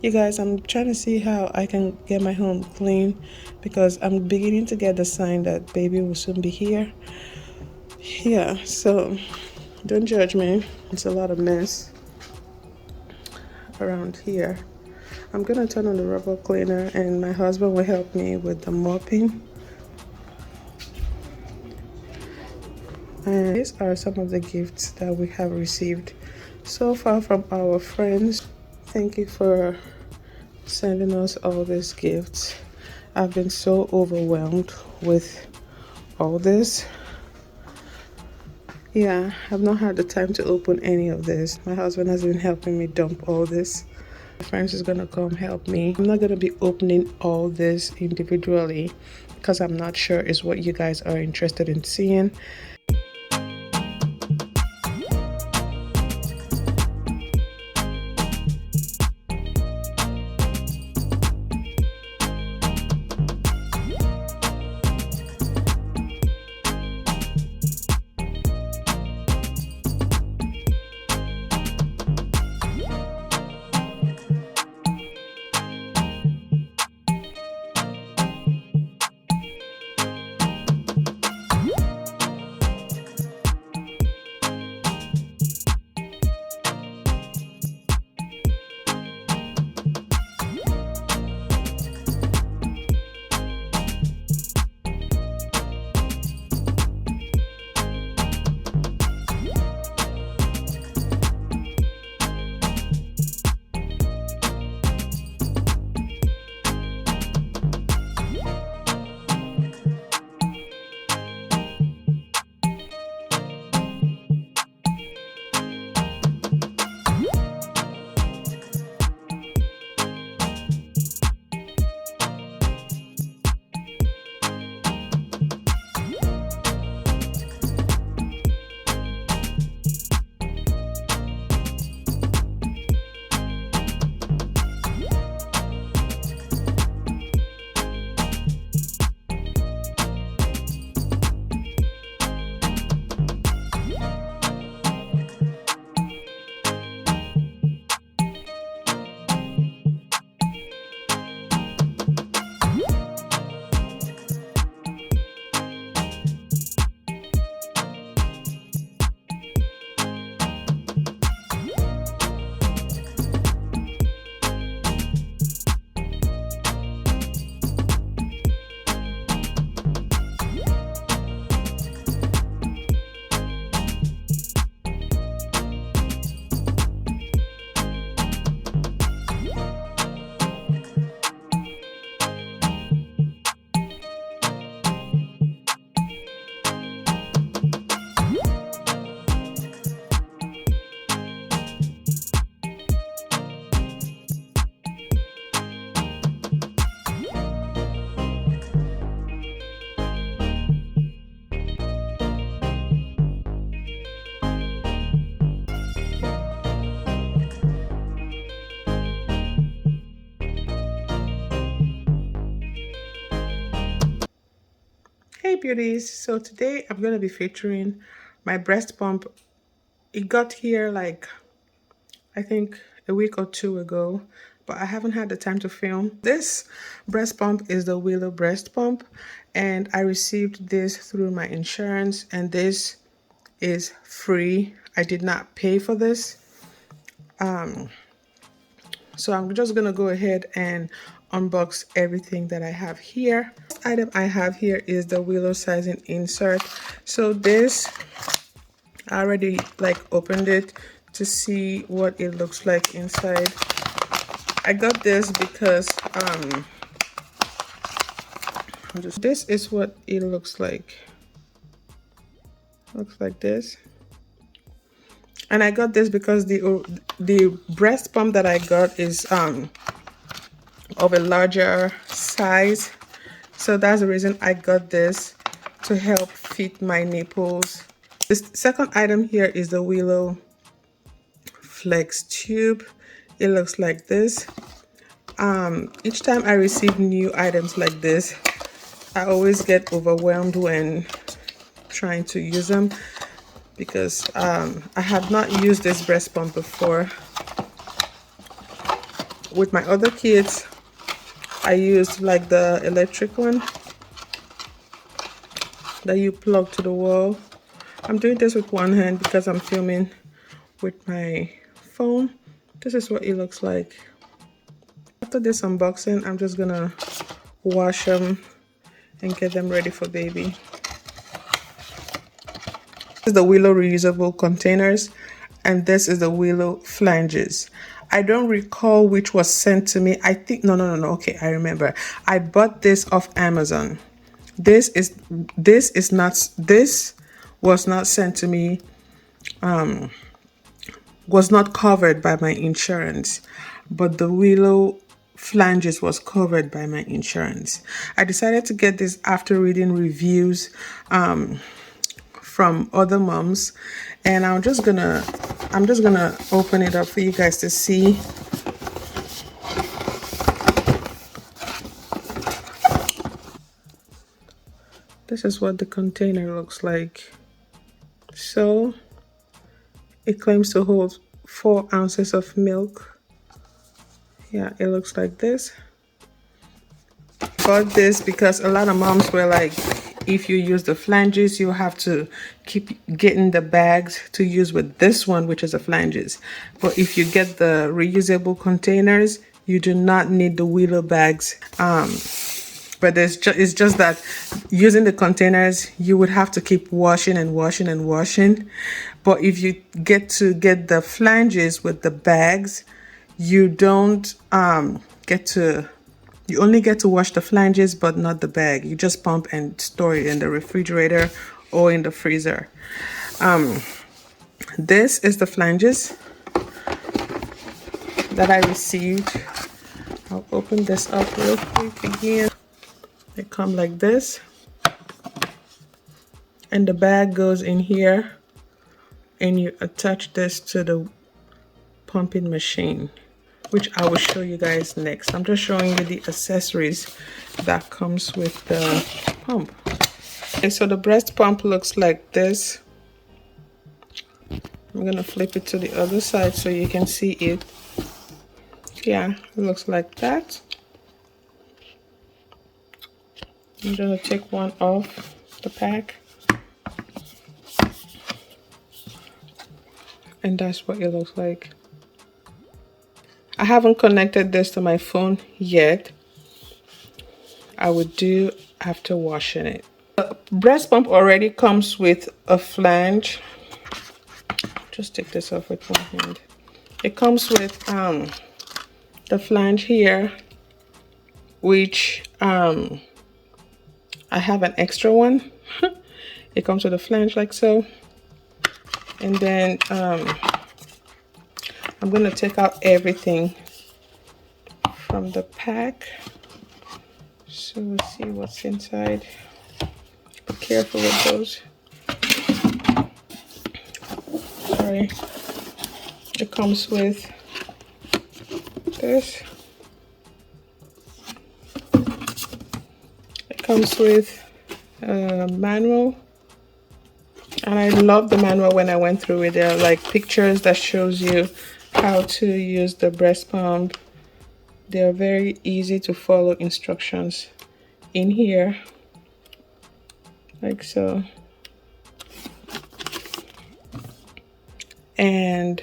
You guys, I'm trying to see how I can get my home clean because I'm beginning to get the sign that baby will soon be here. Yeah, so don't judge me. It's a lot of mess around here. I'm gonna turn on the rubber cleaner and my husband will help me with the mopping. And these are some of the gifts that we have received so far from our friends. Thank you for sending us all these gifts. I've been so overwhelmed with all this. Yeah, I've not had the time to open any of this. My husband has been helping me dump all this. My friends is gonna come help me. I'm not gonna be opening all this individually because I'm not sure is what you guys are interested in seeing. Hey beauties, so today I'm going to be featuring my breast pump. It got here like I think a week or two ago, but I haven't had the time to film. This breast pump is the Willow breast pump and I received this through my insurance and this is free. I did not pay for this. So I'm just gonna go ahead and unbox everything that I have here. First item I have here is the Willow sizing insert. So this, I already like opened it to see what it looks like inside. I got this because this is what it looks like. Looks like this. And I got this because the breast pump that I got is of a larger size, so that's the reason I got this, to help fit my nipples. This second item here is the Willow Flex tube. It looks like this. Each time I receive new items like this, I always get overwhelmed when trying to use them because I have not used this breast pump before. with my other kids, I used like the electric one that you plug to the wall. I'm doing this with one hand because I'm filming with my phone. This is what it looks like. After this unboxing, I'm just gonna wash them and get them ready for baby. This is the Willow reusable containers, and this is the Willow flanges. I don't recall which was sent to me. I think no. Okay, I remember. I bought this off Amazon. This was not sent to me. Was not covered by my insurance, but the Willow flanges was covered by my insurance. I decided to get this after reading reviews from other moms, and I'm just gonna open it up for you guys to see. This is what the container looks like. So it claims to hold 4 ounces of milk. Yeah, it looks like this. Bought this because a lot of moms were like, if you use the flanges, you have to keep getting the bags to use with this one, which is the flanges. But if you get the reusable containers, you do not need the Willow bags. But it's just that using the containers, you would have to keep washing and washing and washing. But if you get the flanges with the bags, you don't you only get to wash the flanges, but not the bag. You just pump and store it in the refrigerator or in the freezer. This is the flanges that I received. I'll open this up real quick again. They come like this. And the bag goes in here. And you attach this to the pumping machine, which I will show you guys next. I'm just showing you the accessories that comes with the pump. Okay, so the breast pump looks like this. I'm gonna flip it to the other side so you can see it. Yeah, it looks like that. I'm gonna take one off the pack. And that's what it looks like. I haven't connected this to my phone yet. I would do after washing it. The breast pump already comes with a flange. Just take this off with one hand. It comes with the flange here, which I have an extra one. It comes with a flange like so. And then I'm gonna take out everything from the pack. So we'll see what's inside. Be careful with those. Sorry. It comes with this. It comes with a manual. And I love the manual when I went through it. There are like pictures that shows you how to use the breast pump. They're very easy to follow instructions in here, like so. And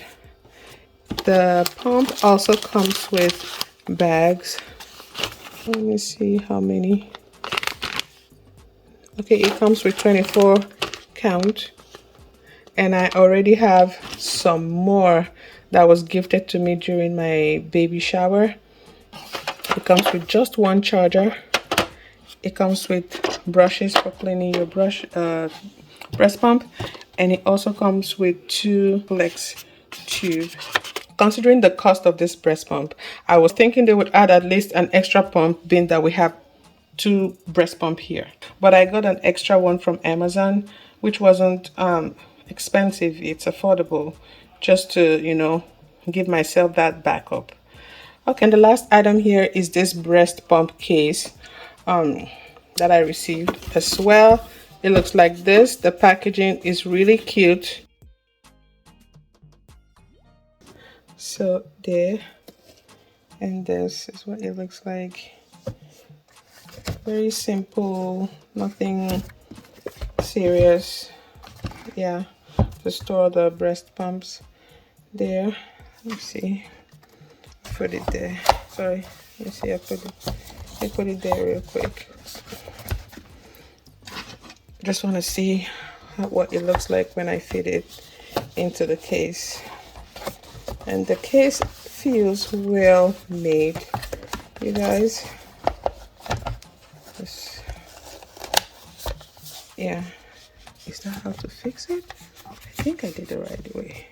the pump also comes with bags. Let me see how many. Okay, it comes with 24 count. And I already have some more that was gifted to me during my baby shower. It comes with just one charger. It comes with brushes for cleaning your breast pump, and it also comes with 2 flex tubes. Considering the cost of this breast pump, I was thinking they would add at least an extra pump, being that we have 2 breast pump here. But I got an extra one from Amazon, which wasn't expensive. It's affordable, just to, you know, give myself that backup. Okay, and the last item here is this breast pump case that I received as well. It looks like this. The packaging is really cute. So there, And this is what it looks like. Very simple, nothing serious. Yeah, to store the breast pumps there. Let's see, put it there. Sorry, let me see. I put it there real quick. Just want to see what it looks like when I fit it into the case. And the case feels well made, you guys. Yeah, is that how to fix it? I think I did the right way.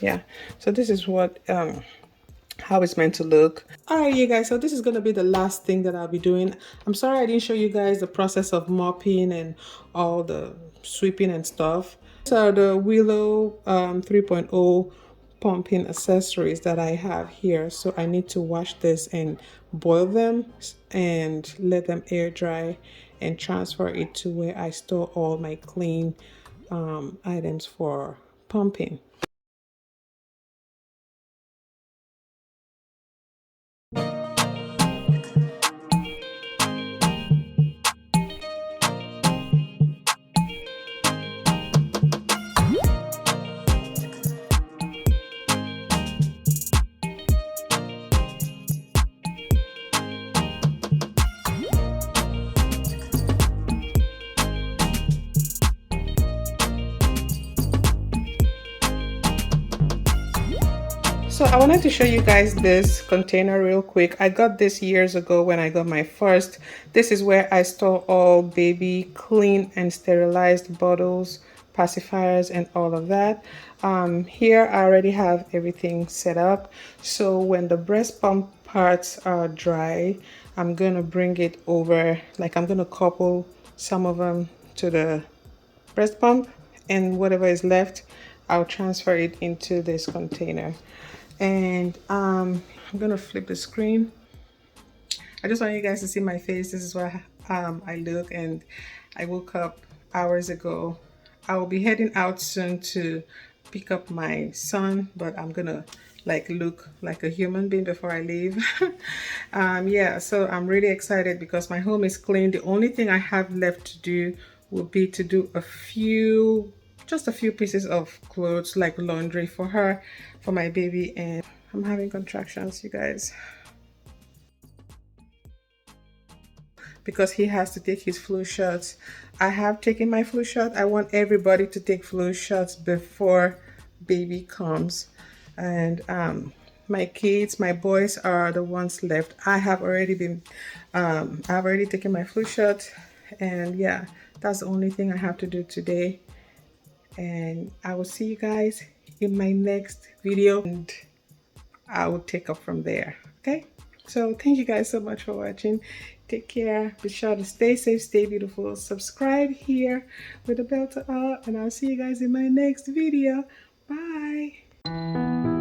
Yeah, so this is what how it's meant to look. All right, you guys, so this is going to be the last thing that I'll be doing. I'm sorry I didn't show you guys the process of mopping and all the sweeping and stuff. These are the Willow 3.0 pumping accessories that I have here. So I need to wash this and boil them and let them air dry and transfer it to where I store all my clean items for pumping. So I wanted to show you guys this container real quick. I got this years ago when I got my first. This is where I store all baby clean and sterilized bottles, pacifiers, and all of that. Here I already have everything set up. So when the breast pump parts are dry, I'm gonna bring it over, like I'm gonna couple some of them to the breast pump, and whatever is left, I'll transfer it into this container. And I'm gonna flip the screen. I just want you guys to see my face. This is what I look, and I woke up hours ago. I will be heading out soon to pick up my son, but I'm gonna like look like a human being before I leave. Yeah, so I'm really excited because my home is clean. The only thing I have left to do will be to do just a few pieces of clothes, like laundry for her, for my baby. And I'm having contractions, you guys, because he has to take his flu shots. I have taken my flu shot. I want everybody to take flu shots before baby comes. And my kids, my boys are the ones left. I've already taken my flu shot, and yeah, that's the only thing I have to do today. And I will see you guys in my next video, and I will take up from there. Okay, so thank you guys so much for watching. Take care. Be sure to stay safe, stay beautiful. Subscribe here with the bell to all, and I'll see you guys in my next video. Bye.